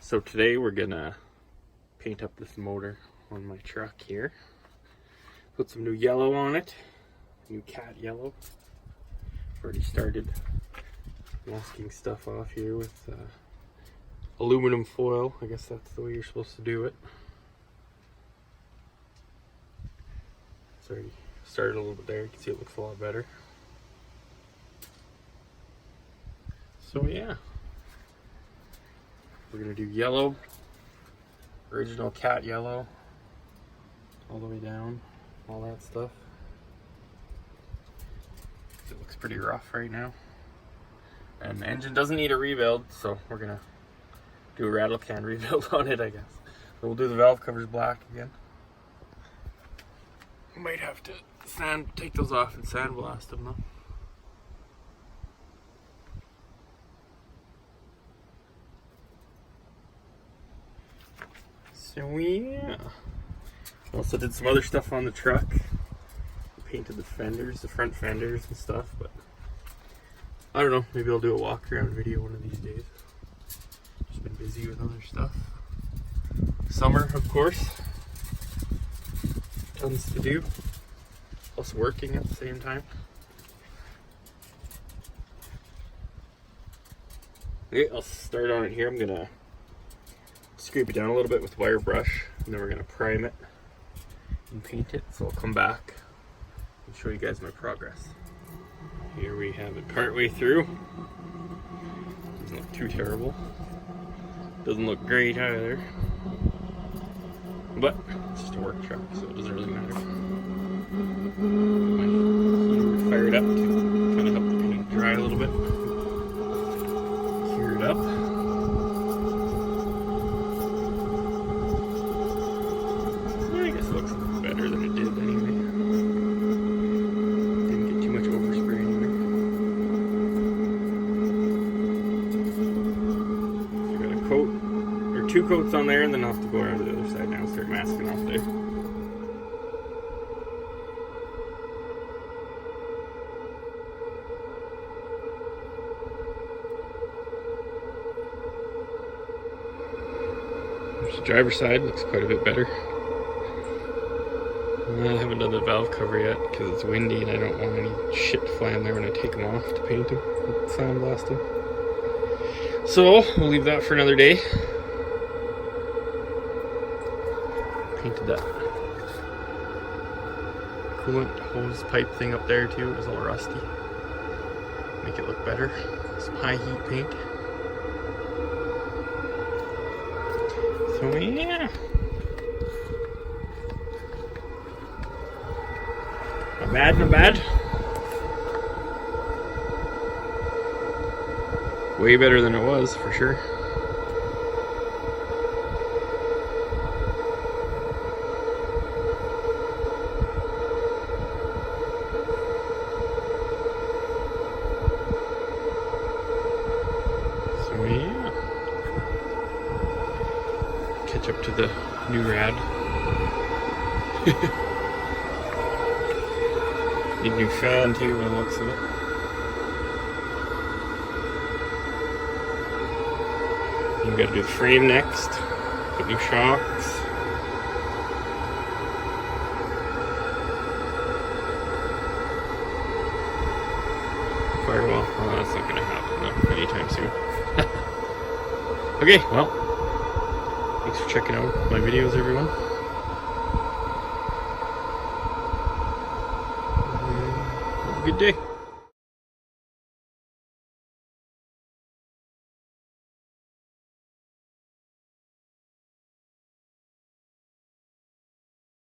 So today we're gonna paint up this motor on my truck here. Put some new yellow on it, new cat yellow. Already started masking stuff off here with aluminum foil. I guess that's the way you're supposed to do it. It's already started a little bit there. You can see it looks a lot better. So yeah, we're gonna do yellow, original cat yellow, all the way down, all that stuff. It looks pretty rough right now. And the engine doesn't need a rebuild, so we're gonna do a rattle can rebuild on it, I guess. We'll do the valve covers black again. Might have to take those off and sandblast them though. So yeah, also did some other stuff on the truck. Painted the fenders, the front fenders and stuff, but I don't know, maybe I'll do a walk around video one of these days. Just been busy with other stuff. Summer, of course. Tons to do. Plus working at the same time. Okay, I'll start on it here. I'm gonna scrape it down a little bit with wire brush, and then we're gonna prime it and paint it. So I'll come back and show you guys my progress. Here we have it partway through. Doesn't look too terrible. Doesn't look great either. But it's just a work truck, so it doesn't really matter. My heater fired up to kind of help the paint dry a little bit. Cure it up. I guess it looks better than it did anyway. Didn't get too much overspray anyway. So I got a coat, or 2 coats on there, and then I'll have to go around to the other side now and start masking off there. There's the driver's side, looks quite a bit better. I haven't done the valve cover yet because it's windy and I don't want any shit flying there when I take them off to paint them and sandblast them. So we'll leave that for another day. Painted that coolant hose pipe thing up there too. It was all rusty. Make it look better. Some high heat paint. So yeah. Not bad, not bad. Way better than it was, for sure. So yeah. Catch up to the new rad. Need a new fan too by the looks of it. You gotta do the frame next. Put new shocks. Firewall. Well, that's not gonna happen though, anytime soon. Okay, well, thanks for checking out my videos, everyone. Have a good day.